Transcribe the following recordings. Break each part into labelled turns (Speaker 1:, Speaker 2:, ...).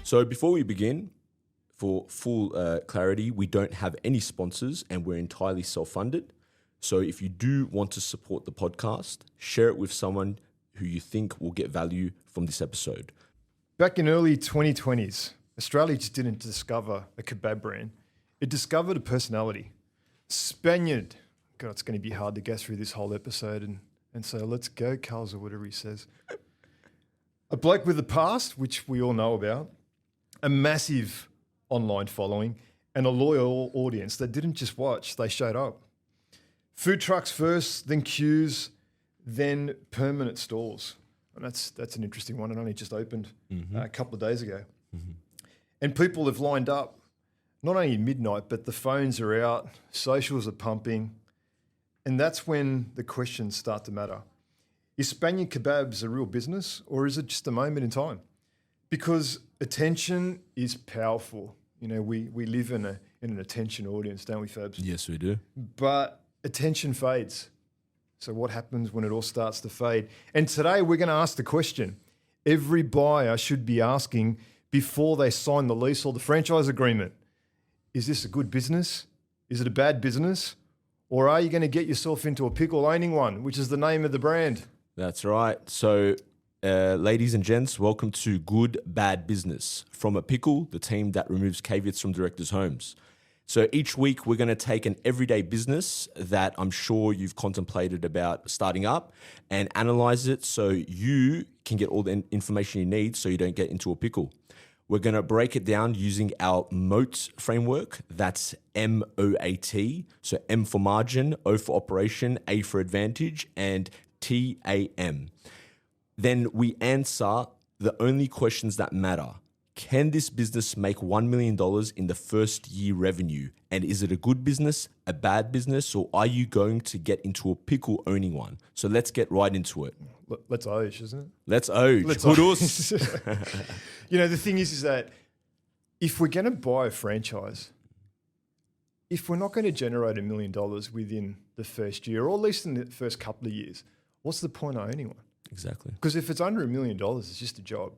Speaker 1: So before we begin, for full clarity, we don't have any sponsors and we're entirely self-funded. So if you do want to support the podcast, share it with someone who you think will get value from this episode.
Speaker 2: Back in early 2020s, Australia just didn't discover a kebab brand. It discovered a personality. Spaniard. God, it's going to be hard to get through this whole episode. And so let's go, Carls, or whatever he says. A bloke with a past, which we all know about, a massive online following, and a loyal audience that didn't just watch, they showed up. Food trucks first, then queues, then permanent stalls. And that's an interesting one. It only just opened a couple of days ago. And people have lined up, not only midnight, but the phones are out, socials are pumping. And that's when the questions start to matter. Is Spanian Kebabs a real business, or is it just a moment in time? Because attention is powerful. You know, we live in an attention audience, don't we, Fabs?
Speaker 1: Yes, we do.
Speaker 2: But attention fades. So what happens when it all starts to fade? And today we're going to ask the question every buyer should be asking before they sign the lease or the franchise agreement. Is this a good business? Is it a bad business? Or are you going to get yourself into a pickle owning one, which is the name of the brand?
Speaker 1: That's right. So, ladies and gents, welcome to Good Bad Business. From a Pickle, the team that removes caveats from directors' homes. So each week we're going to take an everyday business that I'm sure you've contemplated about starting up and analyze it so you can get all the information you need so you don't get into a pickle. We're going to break it down using our MOAT framework. That's MOAT. So M for margin, O for operation, A for advantage, and TAM. Then we answer the only questions that matter. Can this business make $1 million in the first year revenue? And is it a good business, a bad business, or are you going to get into a pickle owning one? So let's get right into it.
Speaker 2: Let's Oge, isn't it?
Speaker 1: Let's Oge. Kudos.
Speaker 2: You know, the thing is that if we're going to buy a franchise, if we're not going to generate $1 million within the first year, or at least in the first couple of years, what's the point of owning one?
Speaker 1: Exactly.
Speaker 2: Because if it's under $1 million, it's just a job.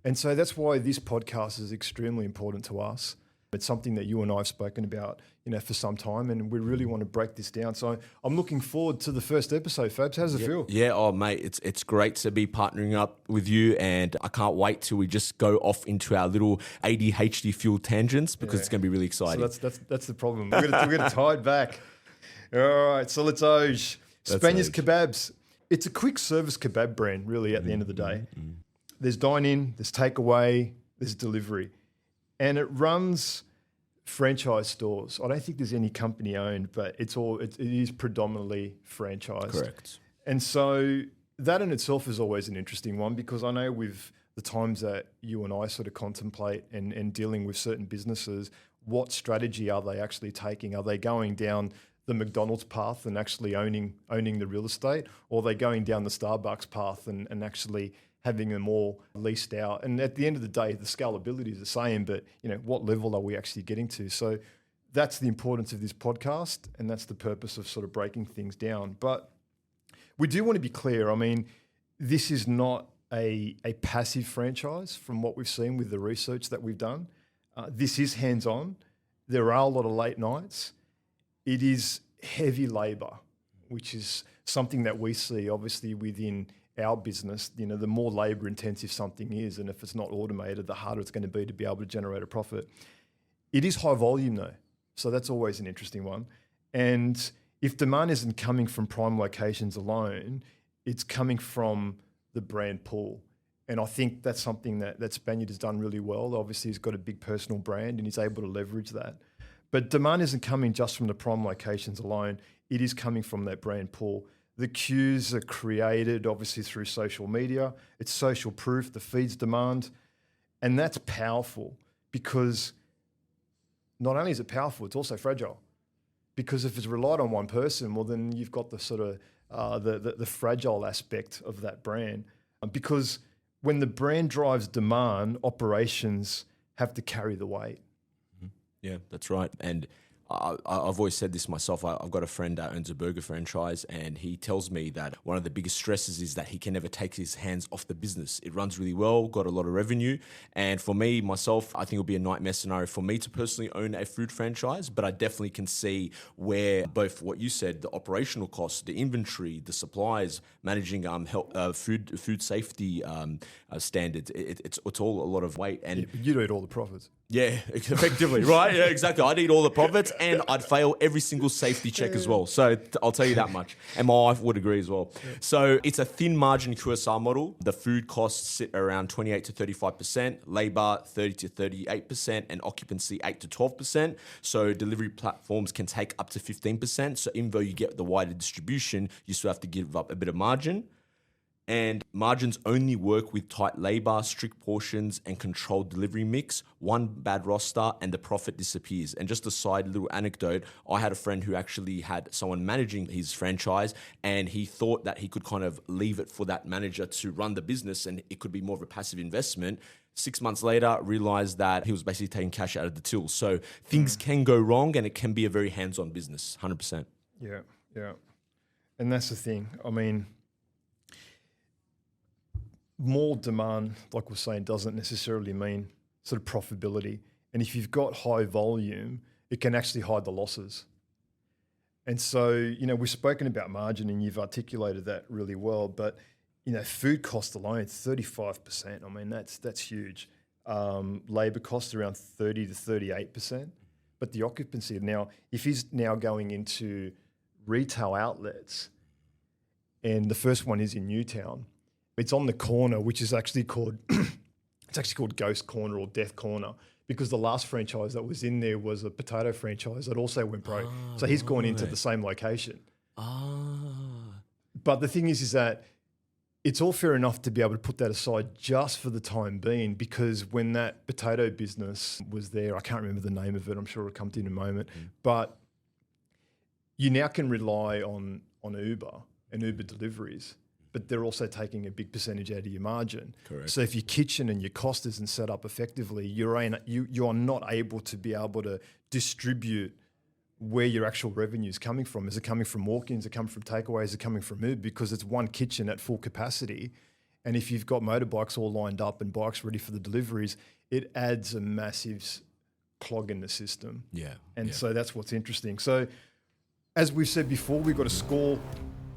Speaker 2: And so that's why this podcast is extremely important to us. It's something that you and I have spoken about, you know, for some time, and we really want to break this down. So I'm looking forward to the first episode, Fabs. How does it feel?
Speaker 1: Yeah, oh mate, it's great to be partnering up with you, and I can't wait till we just go off into our little ADHD fueled tangents because it's going to be really exciting.
Speaker 2: So that's the problem. We're going to tie it back. All right, so let's Oge. Spanians Kebabs. It's a quick service kebab brand, really, at the end of the day. There's dine-in, there's takeaway, there's delivery. And it runs franchise stores. I don't think there's any company owned, but it is predominantly franchised.
Speaker 1: Correct.
Speaker 2: And so that in itself is always an interesting one, because I know with the times that you and I sort of contemplate and dealing with certain businesses, what strategy are they actually taking? Are they going down the McDonald's path and actually owning the real estate, or are they going down the Starbucks path and actually having them all leased out? And at the end of the day, the scalability is the same, but you know, what level are we actually getting to? So that's the importance of this podcast, and that's the purpose of sort of breaking things down. But we do want to be clear. I mean, this is not a passive franchise from what we've seen with the research that we've done. This is hands-on. There are a lot of late nights. It is heavy labor, which is something that we see obviously within our business. You know, the more labor intensive something is, and if it's not automated, the harder it's going to be able to generate a profit. It is high volume though. So that's always an interesting one. And if demand isn't coming from prime locations alone, it's coming from the brand pool. And I think that's something that Spaniard has done really well. Obviously, he's got a big personal brand and he's able to leverage that. But demand isn't coming just from the prime locations alone. It is coming from that brand pool. The queues are created, obviously, through social media. It's social proof, the feeds demand. And that's powerful, because not only is it powerful, it's also fragile. Because if it's relied on one person, well, then you've got the sort of the fragile aspect of that brand. Because when the brand drives demand, operations have to carry the weight.
Speaker 1: Yeah, that's right. And I've always said this myself. I've got a friend that owns a burger franchise, and he tells me that one of the biggest stresses is that he can never take his hands off the business. It runs really well, got a lot of revenue. And for me, myself, I think it'll be a nightmare scenario for me to personally own a food franchise, but I definitely can see where both what you said, the operational costs, the inventory, the supplies, managing food safety standards, it's all a lot of weight. And
Speaker 2: You'd eat all the profits.
Speaker 1: yeah, effectively, right? Yeah, exactly. I'd eat all the profits and I'd fail every single safety check as well. So I'll tell you that much. And my wife would agree as well. Yeah. So it's a thin margin QSR model. The food costs sit around 28 to 35%, labor 30 to 38%, and occupancy 8 to 12%. So delivery platforms can take up to 15%. So even though you get the wider distribution, you still have to give up a bit of margin. And margins only work with tight labor, strict portions, and controlled delivery mix. One bad roster and the profit disappears. And just a side little anecdote, I had a friend who actually had someone managing his franchise, and he thought that he could kind of leave it for that manager to run the business and it could be more of a passive investment. 6 months later, realized that he was basically taking cash out of the till. So things can go wrong, and it can be a very hands-on business, 100%.
Speaker 2: Yeah. And that's the thing. I mean, more demand, like we're saying, doesn't necessarily mean sort of profitability. And if you've got high volume, it can actually hide the losses. And so, we've spoken about margin and you've articulated that really well, but, food cost alone, 35%. I mean, that's huge. Labor costs around 30 to 38%. But the occupancy now, if he's now going into retail outlets, and the first one is in Newtown, it's on the corner, which is actually called Ghost Corner or Death Corner, because the last franchise that was in there was a potato franchise that also went broke. So he's gone into the same location. But the thing is that it's all fair enough to be able to put that aside just for the time being, because when that potato business was there, I can't remember the name of it, I'm sure it'll come to you in a moment, but you now can rely on Uber and Uber deliveries, but they're also taking a big percentage out of your margin.
Speaker 1: Correct.
Speaker 2: So if your kitchen and your cost isn't set up effectively, you are not able to be able to distribute where your actual revenue is coming from. Is it coming from walk-ins? Is it coming from takeaways? Is it coming from Uber? Because it's one kitchen at full capacity. And if you've got motorbikes all lined up and bikes ready for the deliveries, it adds a massive clog in the system.
Speaker 1: Yeah.
Speaker 2: And so that's what's interesting. So as we've said before, we've got to score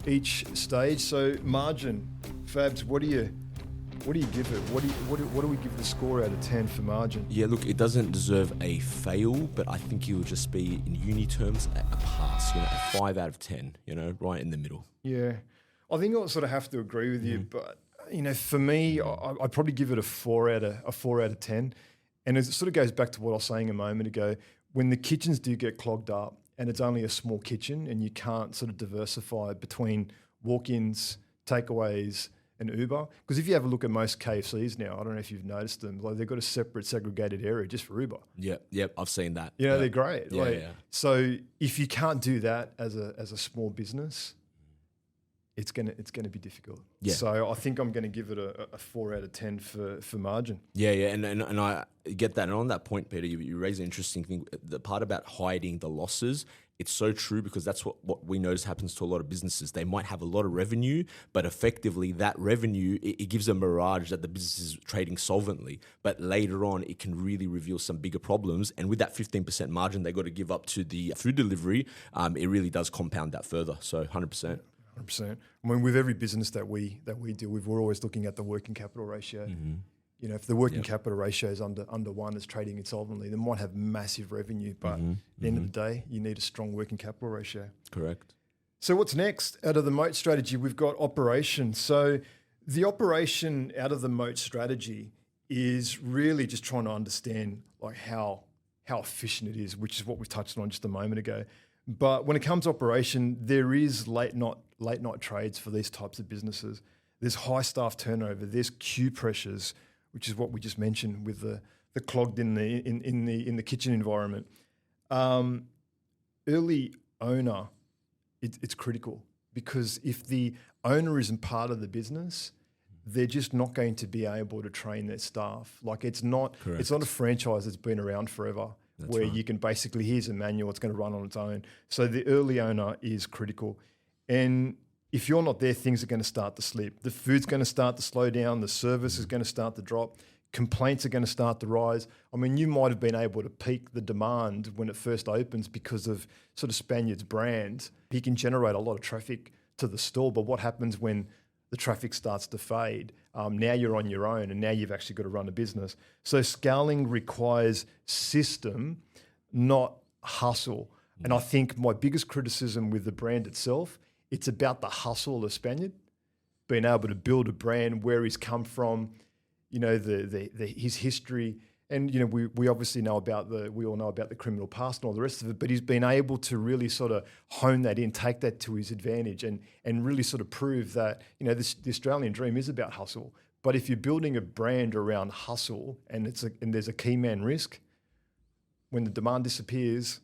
Speaker 2: each stage. So margin, Fabs, what do you give it? What do we give the score out of 10 for margin?
Speaker 1: Yeah, look, it doesn't deserve a fail, but I think it will just be, in uni terms, a pass, a 5 out of 10, right in the middle.
Speaker 2: Yeah. I think I'll sort of have to agree with you, but, for me, I'd probably give it a 4 out of 10. And it sort of goes back to what I was saying a moment ago. When the kitchens do get clogged up and it's only a small kitchen and you can't sort of diversify between walk-ins, takeaways, and Uber. Because if you have a look at most KFCs now, I don't know if you've noticed them, like they've got a separate segregated area just for Uber.
Speaker 1: Yep, I've seen that.
Speaker 2: They're great.
Speaker 1: Yeah.
Speaker 2: So if you can't do that as a small business, it's gonna be difficult.
Speaker 1: Yeah.
Speaker 2: So I think I'm gonna give it a 4 out of 10 for margin.
Speaker 1: Yeah, and I get that. And on that point, Peter, you raise an interesting thing. The part about hiding the losses, it's so true, because that's what we notice happens to a lot of businesses. They might have a lot of revenue, but effectively that revenue, it gives a mirage that the business is trading solvently. But later on, it can really reveal some bigger problems. And with that 15% margin they got to give up to the food delivery, it really does compound that further. So 100%.
Speaker 2: 100%. I mean, with every business that we deal with, we're always looking at the working capital ratio. Mm-hmm. If the working capital ratio is under 1, it's trading insolvently. They might have massive revenue, but at the end of the day, you need a strong working capital ratio.
Speaker 1: Correct.
Speaker 2: So what's next out of the MOAT strategy? We've got operation. So the operation out of the MOAT strategy is really just trying to understand like how efficient it is, which is what we touched on just a moment ago. But when it comes to operation, there is late night trades for these types of businesses. There's high staff turnover. There's queue pressures, which is what we just mentioned with the clogged in the kitchen environment. Early owner, it's critical, because if the owner isn't part of the business, they're just not going to be able to train their staff. Like it's not a franchise that's been around forever, where you can basically, here's a manual, it's going to run on its own. So the early owner is critical. And if you're not there, things are going to start to slip. The food's going to start to slow down. The service is going to start to drop. Complaints are going to start to rise. I mean, you might have been able to peak the demand when it first opens because of sort of Spaniards brand. He can generate a lot of traffic to the store, but what happens when the traffic starts to fade? Now you're on your own, and now you've actually got to run a business. So scaling requires system, not hustle. And I think my biggest criticism with the brand itself, it's about the hustle of Spaniard, being able to build a brand, where he's come from, you know, his history. And, you know, we obviously know about we all know about the criminal past and all the rest of it, but he's been able to really sort of hone that in, take that to his advantage and really sort of prove that, you know, the Australian dream is about hustle. But if you're building a brand around hustle and there's a key man risk, when the demand disappears,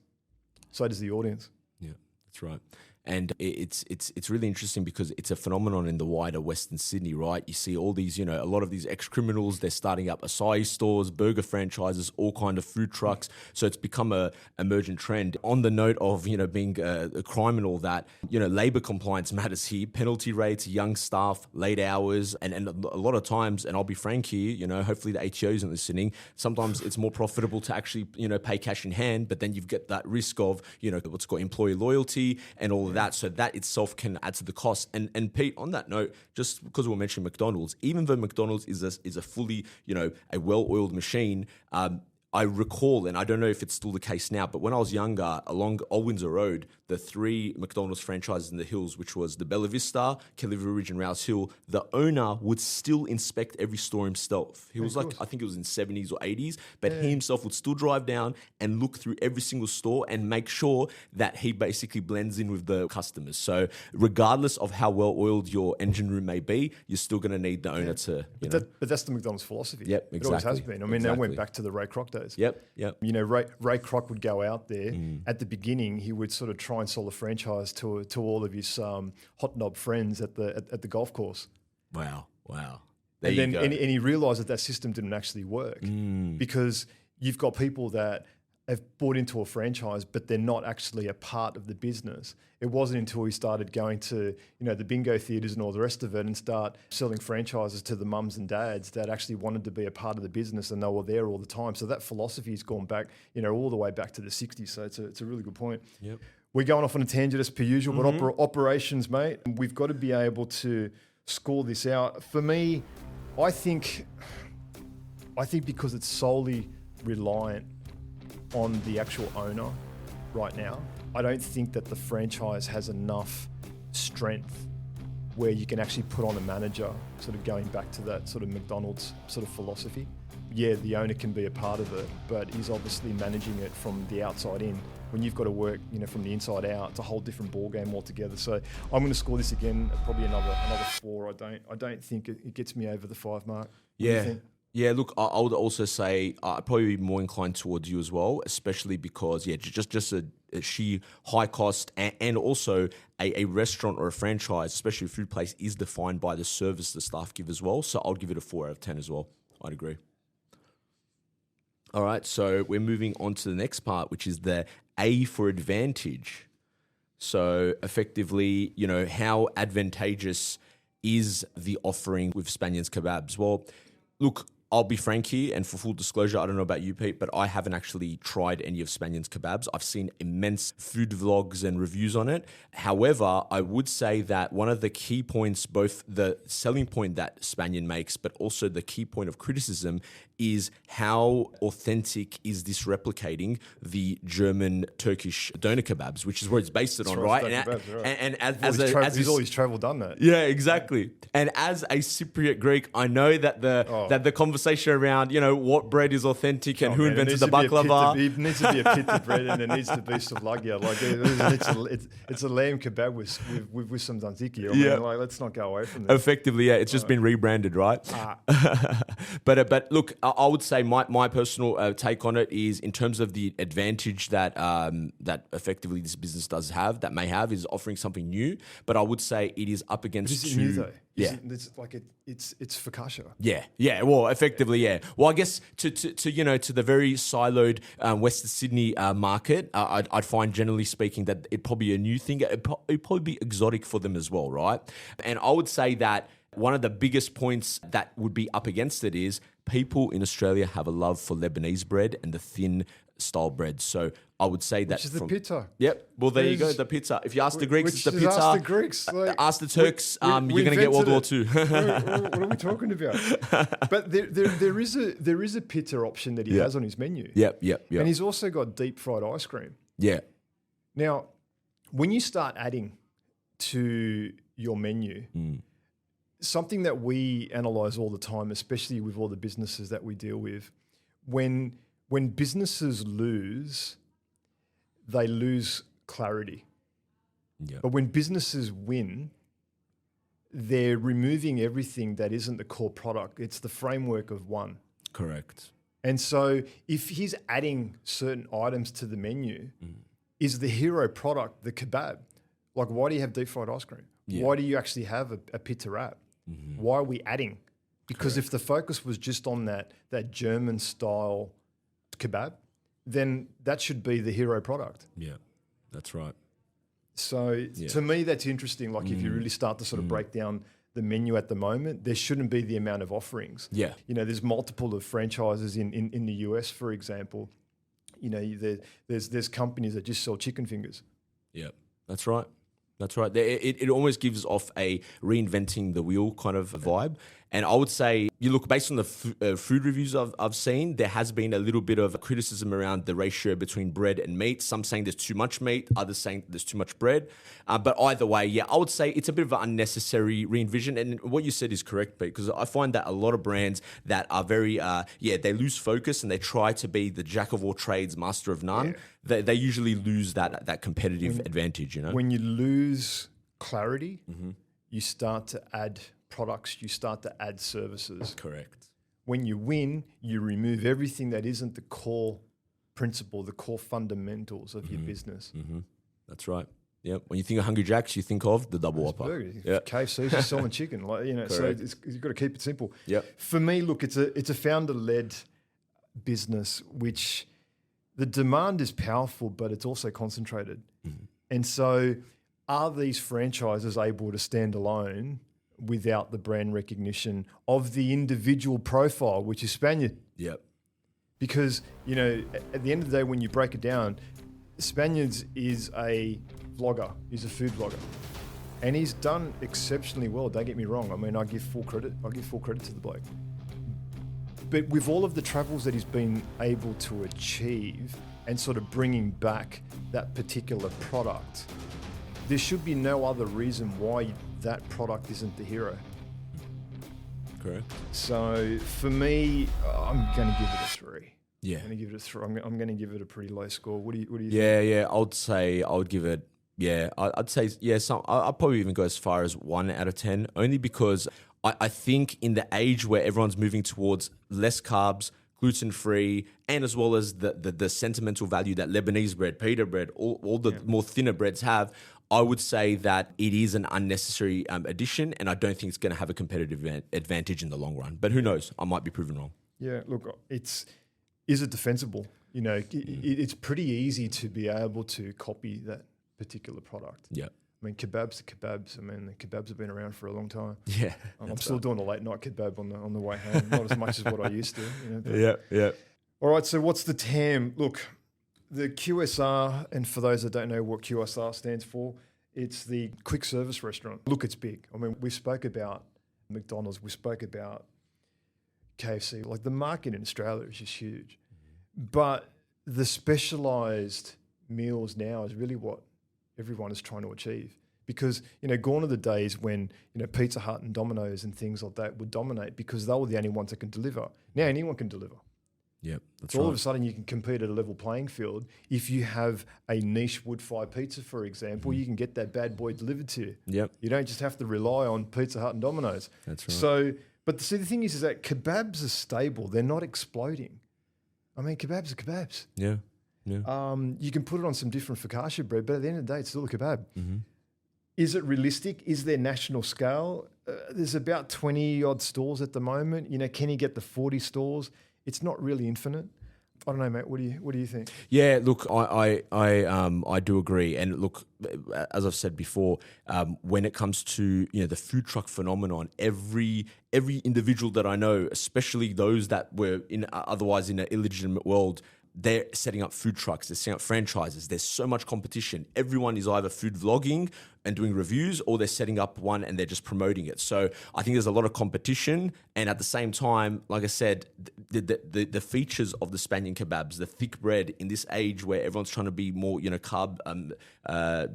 Speaker 2: so does the audience.
Speaker 1: Yeah, that's right. And it's really interesting because it's a phenomenon in the wider Western Sydney, right? You see all these, you know, a lot of these ex-criminals, they're starting up acai stores, burger franchises, all kind of food trucks. So it's become a emergent trend. On the note of, you know, being a crime and all that, you know, labour compliance matters here. Penalty rates, young staff, late hours, and a lot of times, and I'll be frank here, you know, hopefully the ATO isn't listening, sometimes it's more profitable to actually, you know, pay cash in hand, but then you've got that risk of, you know, what's called employee loyalty and all of that. So that itself can add to the cost. And Pete, on that note, just because we're mentioning McDonald's, even though McDonald's is a fully, you know, a well-oiled machine, I recall, and I don't know if it's still the case now, but when I was younger, along Old Windsor Road, the 3 McDonald's franchises in the hills, which was the Bella Vista, Kelly Ridge and Rouse Hill, the owner would still inspect every store himself. He was like, I think it was in 70s or 80s, but he himself would still drive down and look through every single store and make sure that he basically blends in with the customers. So regardless of how well-oiled your engine room may be, you're still going to need the owner to, you know.
Speaker 2: But that's the McDonald's philosophy.
Speaker 1: Yep, exactly.
Speaker 2: It always has been. I mean, that went back to the Ray Kroc days.
Speaker 1: Yep.
Speaker 2: You know, Ray Kroc would go out there. At the beginning, he would sort of try and sell a franchise to all of his hot knob friends at the golf course.
Speaker 1: Wow.
Speaker 2: And he realised that system didn't actually work because you've got people that have bought into a franchise, but they're not actually a part of the business. It wasn't until he started going to, you know, the bingo theatres and all the rest of it and start selling franchises to the mums and dads that actually wanted to be a part of the business, and they were there all the time. So that philosophy has gone back, you know, all the way back to the 60s. So it's a really good point.
Speaker 1: Yep.
Speaker 2: We're going off on a tangent as per usual, but operations, mate, we've got to be able to score this out. For me, I think because it's solely reliant on the actual owner right now, I don't think that the franchise has enough strength where you can actually put on a manager, sort of going back to that sort of McDonald's sort of philosophy. Yeah, the owner can be a part of it, but he's obviously managing it from the outside in. When you've got to work, you know, from the inside out, it's a whole different ball game altogether. So I'm going to score this again, probably another 4. I don't think it gets me over the 5 mark. What do you think?
Speaker 1: Yeah, look, I would also say I'd probably be more inclined towards you as well, especially because, just a sheer high cost and also a restaurant or a franchise, especially a food place, is defined by the service the staff give as well. So I'll give it a 4 out of 10 as well. I'd agree. All right, so we're moving on to the next part, which is the A for advantage. So effectively, you know, how advantageous is the offering with Spanians Kebabs? Well, look, I'll be frank here, and for full disclosure, I don't know about you, Pete, but I haven't actually tried any of Spanians Kebabs. I've seen immense food vlogs and reviews on it. However, I would say that one of the key points, both the selling point that Spanian makes, but also the key point of criticism, is how authentic is this replicating the German Turkish doner kebabs, which is where it's based it on, right? And
Speaker 2: he's always travel done that.
Speaker 1: Yeah, exactly. And as a Cypriot Greek, I know that the conversation around, you know, what bread is authentic and who invented the baklava.
Speaker 2: It needs to be a pita bread, and it needs to be souvlaki. Like it's a lamb kebab with some tzatziki. I mean, like, let's not go away from this.
Speaker 1: Effectively, yeah, it's just been rebranded, right? But look, I would say my personal take on it is, in terms of the advantage that that effectively this business may have, is offering something new. But I would say it is up against
Speaker 2: new though.
Speaker 1: Yeah.
Speaker 2: It's like it's focaccia.
Speaker 1: Yeah. Well, effectively, yeah. Well, I guess to the very siloed Western Sydney market, I'd find generally speaking that it'd probably be a new thing. It'd probably be exotic for them as well, right? And I would say that one of the biggest points that would be up against it is people in Australia have a love for Lebanese bread and the thin style bread. So I would say that
Speaker 2: Which is the pizza.
Speaker 1: Yep. Well, there you go. The pizza. If you ask the Greeks, it's the pizza.
Speaker 2: Ask the Greeks.
Speaker 1: Ask the Turks. You're going to get World War II.
Speaker 2: What are we talking about? But there is a pizza option that he has on his menu.
Speaker 1: Yep.
Speaker 2: And he's also got deep fried ice cream.
Speaker 1: Yeah.
Speaker 2: Now, when you start adding to your menu, something that we analyze all the time, especially with all the businesses that we deal with, when businesses lose, they lose clarity.
Speaker 1: Yeah.
Speaker 2: But when businesses win, they're removing everything that isn't the core product. It's the framework of one.
Speaker 1: Correct.
Speaker 2: And so if he's adding certain items to the menu, is the hero product the kebab? Like, why do you have deep fried ice cream? Yeah. Why do you actually have a pizza wrap? Why are we adding? Because if the focus was just on that German style kebab, then that should be the hero product.
Speaker 1: Yeah, that's right.
Speaker 2: So to me, that's interesting. Like if you really start to sort of break down the menu at the moment, there shouldn't be the amount of offerings.
Speaker 1: Yeah.
Speaker 2: You know, there's multiple of franchises in the US, for example. You know, there's companies that just sell chicken fingers.
Speaker 1: Yeah, that's right. That's right. It almost gives off a reinventing the wheel kind of vibe. And I would say, you look, based on the food reviews I've seen, there has been a little bit of criticism around the ratio between bread and meat. Some saying there's too much meat, others saying there's too much bread. But either way, yeah, I would say it's a bit of an unnecessary reinvision. And what you said is correct, Pete, because I find that a lot of brands that are very, they lose focus and they try to be the jack of all trades, master of none. Yeah. They usually lose that competitive advantage, you know?
Speaker 2: When you lose clarity, you start to add products, you start to add services.
Speaker 1: Correct.
Speaker 2: When you win, you remove everything that isn't the core principle, the core fundamentals of your business.
Speaker 1: That's right. Yeah. When you think of Hungry Jack's, you think of the double whopper.
Speaker 2: Yep. KFC's just selling chicken, like, you know. Correct. So you've got to keep it simple.
Speaker 1: Yep.
Speaker 2: For me, look, it's a founder-led business, which the demand is powerful, but it's also concentrated. And so, are these franchises able to stand alone without the brand recognition of the individual profile, which is Spaniard?
Speaker 1: Yep.
Speaker 2: Because, you know, at the end of the day, when you break it down, Spaniards is a vlogger. He's a food vlogger. And he's done exceptionally well, don't get me wrong. I mean, I give full credit to the bloke. But with all of the travels that he's been able to achieve and sort of bringing back that particular product, there should be no other reason why that product isn't the hero.
Speaker 1: Correct.
Speaker 2: So for me, I'm going to give it a 3.
Speaker 1: Yeah.
Speaker 2: I'm going to give it a 3. I'm going to give it a pretty low score. What do you think?
Speaker 1: Yeah. I would give it. Yeah, I'd say I'd probably even go as far as 1 out of 10, only because I think in the age where everyone's moving towards less carbs, gluten-free, and as well as the sentimental value that Lebanese bread, pita bread, all the more thinner breads have, I would say that it is an unnecessary addition, and I don't think it's going to have a competitive advantage in the long run. But who knows? I might be proven wrong.
Speaker 2: Yeah, look, is it defensible? You know, it's pretty easy to be able to copy that particular product.
Speaker 1: Yeah.
Speaker 2: I mean, kebabs are kebabs. I mean, the kebabs have been around for a long time.
Speaker 1: Yeah.
Speaker 2: I'm still doing a late night kebab on the way home, not as much as what I used to. You know,
Speaker 1: Yeah.
Speaker 2: All right, so what's the TAM? Look, the QSR, and for those that don't know what QSR stands for, it's the quick service restaurant. Look, it's big. I mean, we spoke about McDonald's, we spoke about KFC. Like, the market in Australia is just huge. But the specialised meals now is really what everyone is trying to achieve. Because, you know, gone are the days when, you know, Pizza Hut and Domino's and things like that would dominate because they were the only ones that can deliver. Now anyone can deliver.
Speaker 1: Yep, that's
Speaker 2: so all of a sudden you can compete at a level playing field. If you have a niche wood-fired pizza, for example, you can get that bad boy delivered to you.
Speaker 1: Yep.
Speaker 2: You don't just have to rely on Pizza Hut and Domino's.
Speaker 1: That's right.
Speaker 2: So, but see, the thing is that kebabs are stable. They're not exploding. I mean, kebabs are kebabs.
Speaker 1: Yeah.
Speaker 2: You can put it on some different focaccia bread, but at the end of the day, it's still a kebab.
Speaker 1: Mm-hmm.
Speaker 2: Is it realistic? Is there national scale? there's about 20 odd stores at the moment. You know, can you get the 40 stores? It's not really infinite. I don't know, mate. What do you think?
Speaker 1: Yeah, look, I do agree, and look, as I've said before, when it comes to the food truck phenomenon, every individual that I know, especially those that were otherwise in an illegitimate world, they're setting up food trucks, they're setting up franchises. There's so much competition. Everyone is either food vlogging and doing reviews, or they're setting up one and they're just promoting it. So I think there's a lot of competition. And at the same time, like I said, the features of the Spanian kebabs, the thick bread in this age where everyone's trying to be more, carb,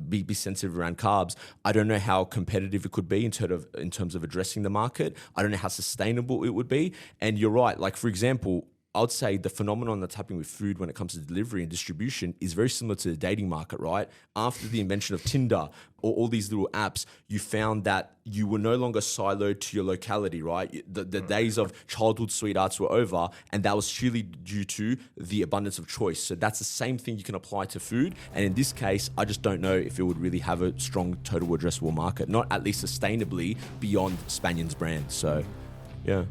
Speaker 1: be sensitive around carbs. I don't know how competitive it could be in terms of addressing the market. I don't know how sustainable it would be. And you're right. Like, for example, I would say the phenomenon that's happening with food when it comes to delivery and distribution is very similar to the dating market, right? After the invention of Tinder or all these little apps, you found that you were no longer siloed to your locality, right? The days of childhood sweethearts were over, and that was purely due to the abundance of choice. So that's the same thing you can apply to food. And in this case, I just don't know if it would really have a strong total addressable market, not at least sustainably beyond Spanian's brand. So, yeah.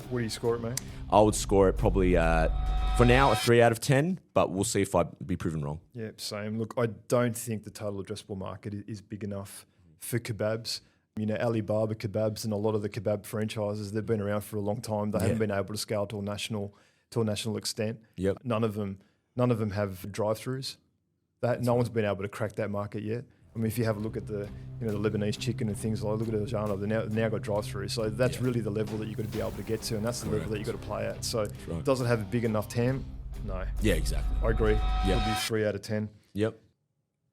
Speaker 2: What do you score it, mate?
Speaker 1: I would score it probably, for now, a 3 out of 10, but we'll see if I be proven wrong.
Speaker 2: Yeah, same. Look, I don't think the total addressable market is big enough for kebabs. You know, Alibaba kebabs and a lot of the kebab franchises, they've been around for a long time. They haven't been able to scale to a national extent.
Speaker 1: Yep.
Speaker 2: None of them have drive-throughs. No one's been able to crack that market yet. I mean, if you have a look at the Lebanese chicken and things like, look at Aljana, they've now got drive-through. So that's really the level that you've got to be able to get to, and that's the level that you've got to play at. So does it have a big enough TAM? No.
Speaker 1: Yeah, exactly.
Speaker 2: I agree. It'll be 3 out of 10.
Speaker 1: Yep.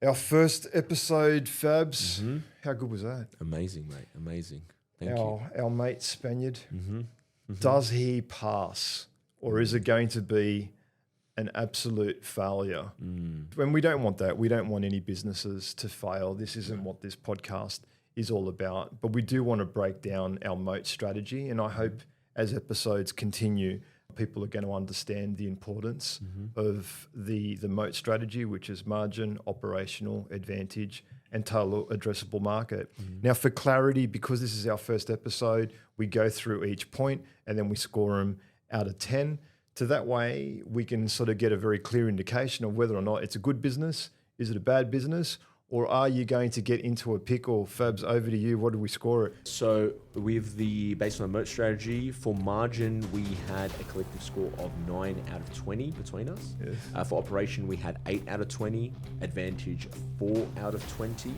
Speaker 2: Our first episode, Fabs. Mm-hmm. How good was that?
Speaker 1: Amazing, mate. Amazing. Thank you.
Speaker 2: Our mate Spaniard. Mm-hmm. Mm-hmm. Does he pass, or is it going to be an absolute failure? When we don't want that. We don't want any businesses to fail. This isn't what this podcast is all about. But we do want to break down our MOAT strategy. And I hope as episodes continue, people are going to understand the importance of the MOAT strategy, which is margin, operational advantage, and total addressable market. Now, for clarity, because this is our first episode, we go through each point and then we score them out of 10. So that way we can sort of get a very clear indication of whether or not it's a good business, is it a bad business, or are you going to get into a pickle? Fabs, over to you. What do we score it?
Speaker 1: So based on the MOAT strategy, for margin, we had a collective score of 9 out of 20 between us. Yes. For operation, we had 8 out of 20, advantage 4 out of 20.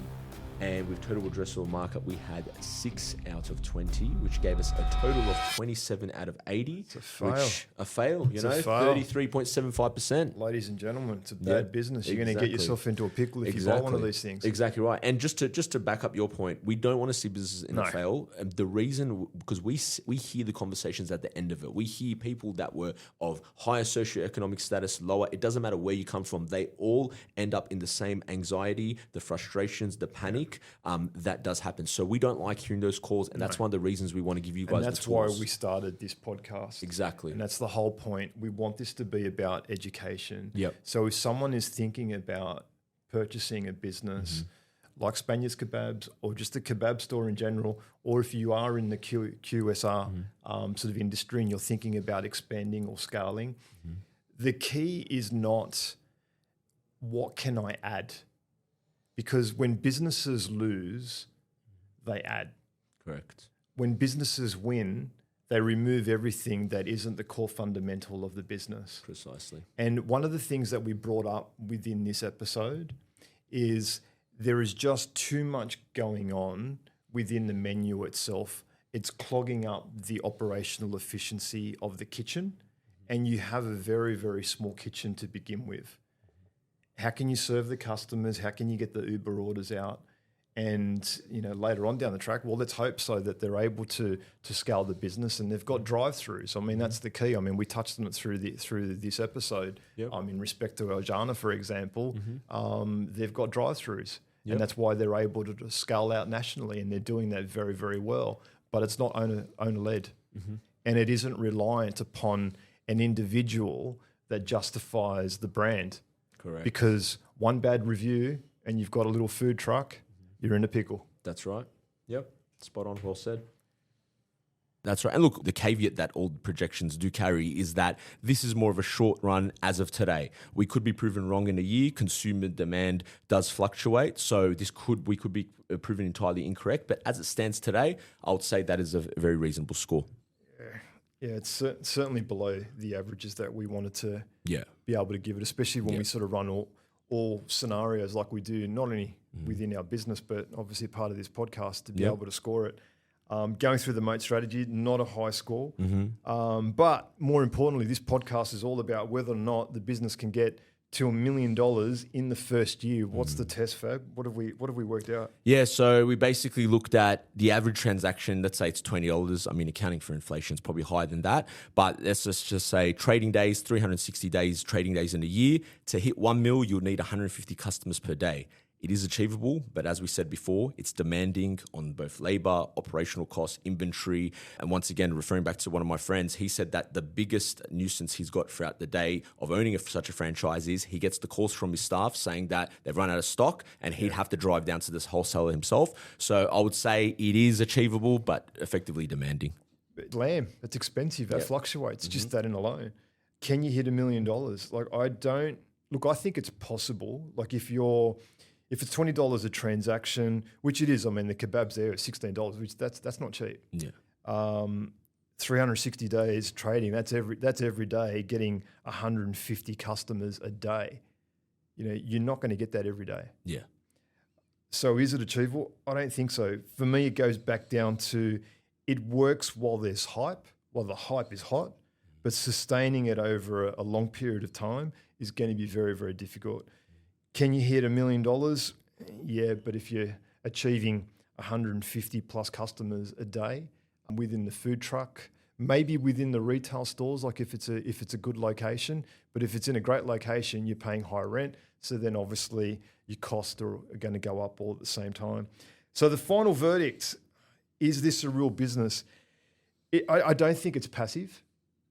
Speaker 1: And with total addressable market, we had 6 out of 20, which gave us a total of 27 out of 80.
Speaker 2: It's a fail.
Speaker 1: A fail, 33.75%.
Speaker 2: Ladies and gentlemen, it's a bad business. You're going to get yourself into a pickle if you buy one of these things.
Speaker 1: Exactly right. And just to back up your point, we don't want to see businesses in a fail. The reason, because we hear the conversations at the end of it. We hear people that were of higher socioeconomic status, lower. It doesn't matter where you come from. They all end up in the same anxiety, the frustrations, the panic. That does happen. So we don't like hearing those calls, and that's one of the reasons we want to give you guys the tools.
Speaker 2: And that's why we started this podcast.
Speaker 1: Exactly.
Speaker 2: And that's the whole point. We want this to be about education.
Speaker 1: Yep.
Speaker 2: So if someone is thinking about purchasing a business like Spanians Kebabs or just a kebab store in general, or if you are in the QSR sort of industry and you're thinking about expanding or scaling, the key is not what can I add? Because when businesses lose, they add.
Speaker 1: Correct.
Speaker 2: When businesses win, they remove everything that isn't the core fundamental of the business.
Speaker 1: Precisely.
Speaker 2: And one of the things that we brought up within this episode is there is just too much going on within the menu itself. It's clogging up the operational efficiency of the kitchen, and you have a very, very small kitchen to begin with. How can you serve the customers? How can you get the Uber orders out? And later on down the track, well, let's hope so that they're able to scale the business and they've got drive-throughs. I mean, that's the key. I mean, we touched on it through this episode. Yep. In respect to Aljana, for example, they've got drive-throughs, and that's why they're able to scale out nationally, and they're doing that very, very well. But it's not owner-led, and it isn't reliant upon an individual that justifies the brand.
Speaker 1: Correct.
Speaker 2: Because one bad review and you've got a little food truck, you're in a pickle.
Speaker 1: That's right. Yep. Spot on. Well said. That's right. And look, the caveat that all projections do carry is that this is more of a short run as of today. We could be proven wrong in a year. Consumer demand does fluctuate. So we could be proven entirely incorrect. But as it stands today, I would say that is a very reasonable score.
Speaker 2: Yeah, it's certainly below the averages that we wanted to
Speaker 1: Yeah.
Speaker 2: be able to give it, especially when we sort of run all scenarios like we do, not only within our business, but obviously part of this podcast to be able to score it. Going through the MOAT strategy, not a high score. But more importantly, this podcast is all about whether or not the business can get to $1 million in the first year. What's the test, Fab? What have we worked out?
Speaker 1: Yeah, so we basically looked at the average transaction. Let's say it's $20. I mean, accounting for inflation is probably higher than that. But let's just say trading days, 360 days, trading days in a year. To hit 1 mil, you'll need 150 customers per day. It is achievable, but as we said before, it's demanding on both labor, operational costs, inventory. And once again, referring back to one of my friends, he said that the biggest nuisance he's got throughout the day of owning such a franchise is he gets the calls from his staff saying that they've run out of stock and he'd have to drive down to this wholesaler himself. So I would say it is achievable, but effectively demanding.
Speaker 2: Lamb, it's expensive. That fluctuates, just that in alone. Can you hit $1 million? Like, I think it's possible. Like if it's $20 a transaction, which it is, I mean, the kebabs there at $16, which that's not cheap.
Speaker 1: Yeah.
Speaker 2: 360 days trading, that's every day getting 150 customers a day. You know, you're not going to get that every day.
Speaker 1: Yeah.
Speaker 2: So is it achievable? I don't think so. For me, it goes back down to it works while there's hype, while the hype is hot, but sustaining it over a long period of time is going to be very, very difficult. Can you hit $1 million? Yeah, but if you're achieving 150 plus customers a day within the food truck, maybe within the retail stores, like if it's a good location, but if it's in a great location, you're paying higher rent. So then obviously your costs are going to go up all at the same time. So the final verdict, is this a real business? I don't think it's passive.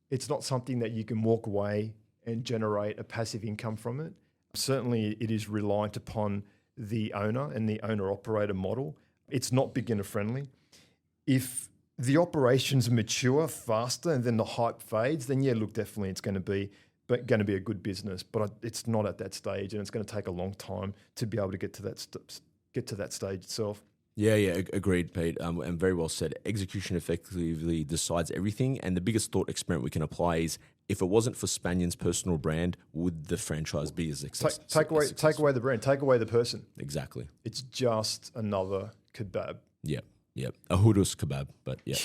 Speaker 2: It's not something that you can walk away and generate a passive income from it. Certainly it is reliant upon the owner and the owner-operator model. It's not beginner-friendly. If the operations mature faster and then the hype fades, then yeah, look, definitely it's going to be a good business. But it's not at that stage, and it's going to take a long time to be able to get to that stage itself.
Speaker 1: Yeah, agreed, Pete. And very well said. Execution effectively decides everything. And the biggest thought experiment we can apply is, if it wasn't for Spanian's personal brand, would the franchise be as successful?
Speaker 2: Take away the brand, take away the person.
Speaker 1: Exactly.
Speaker 2: It's just another kebab.
Speaker 1: Yep. A Hudus kebab, but yeah.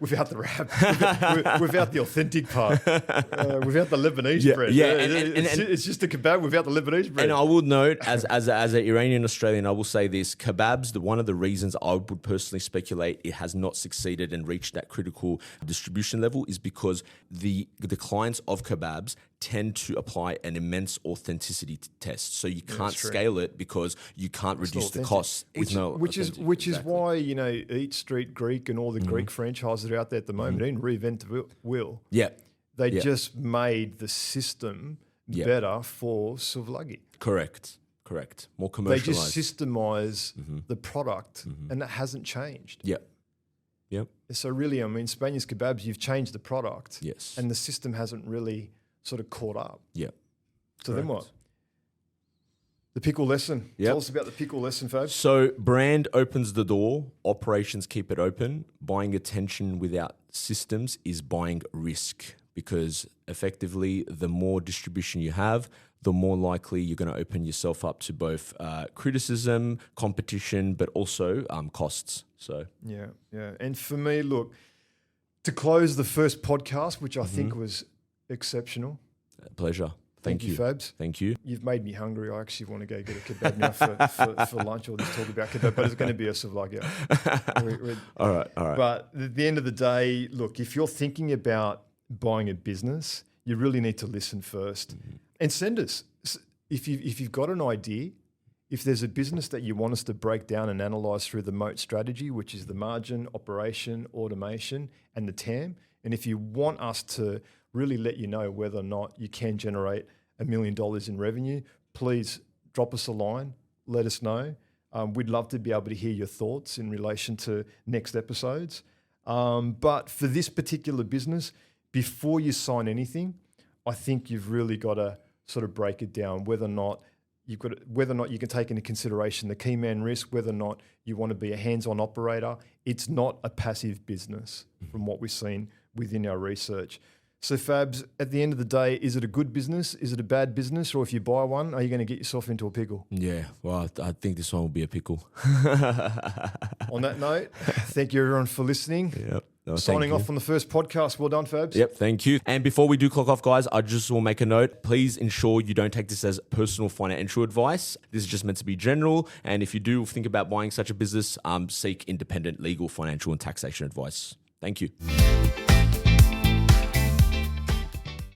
Speaker 2: without the wrap, without the authentic part, without the Lebanese bread.
Speaker 1: Yeah,
Speaker 2: it's just a kebab without the Lebanese bread.
Speaker 1: And I will note, as an Iranian Australian, I will say this: kebabs. One of the reasons I would personally speculate it has not succeeded and reached that critical distribution level is because the clients of kebabs tend to apply an immense authenticity test. So you can't scale it because you can't reduce the costs.
Speaker 2: Which is why, you know, Eat Street Greek and all the Greek franchises that are out there at the moment didn't reinvent the wheel.
Speaker 1: Yeah.
Speaker 2: They just made the system better for souvlaki.
Speaker 1: Correct. More commercialized.
Speaker 2: They just systemize the product and that hasn't changed.
Speaker 1: Yep.
Speaker 2: So really, I mean, Spanians Kebabs, you've changed the product.
Speaker 1: Yes.
Speaker 2: And the system hasn't really sort of caught up.
Speaker 1: Yep.
Speaker 2: So then what? The pickle lesson. Tell us about the pickle lesson, folks.
Speaker 1: So brand opens the door, operations keep it open. Buying attention without systems is buying risk, because effectively the more distribution you have, the more likely you're going to open yourself up to both criticism, competition, but also costs. So
Speaker 2: yeah. And for me, look, to close the first podcast, which I think was exceptional.
Speaker 1: Pleasure. Thank you,
Speaker 2: Fabs.
Speaker 1: Thank you.
Speaker 2: You've made me hungry. I actually want to go get a kebab now for lunch, or just talk about kebab, but it's going to be a souvlaki.
Speaker 1: All right.
Speaker 2: But at the end of the day, look, if you're thinking about buying a business, you really need to listen first and send us. If you've got an idea, if there's a business that you want us to break down and analyze through the MOAT strategy, which is the margin, operation, automation, and the TAM, and if you want us to really let you know whether or not you can generate $1 million in revenue, please drop us a line, let us know. We'd love to be able to hear your thoughts in relation to next episodes. But for this particular business, before you sign anything, I think you've really got to sort of break it down, whether or not you can take into consideration the key man risk, whether or not you want to be a hands-on operator. It's not a passive business from what we've seen within our research. So Fabs, at the end of the day, is it a good business? Is it a bad business? Or if you buy one, are you going to get yourself into a pickle?
Speaker 1: Yeah, well, I think this one will be a pickle.
Speaker 2: On that note, thank you everyone for listening.
Speaker 1: Yep. No,
Speaker 2: Signing off on the first podcast. Well done, Fabs.
Speaker 1: Yep, thank you. And before we do clock off, guys, I just will make a note. Please ensure you don't take this as personal financial advice. This is just meant to be general. And if you do think about buying such a business, seek independent legal, financial, and taxation advice. Thank you.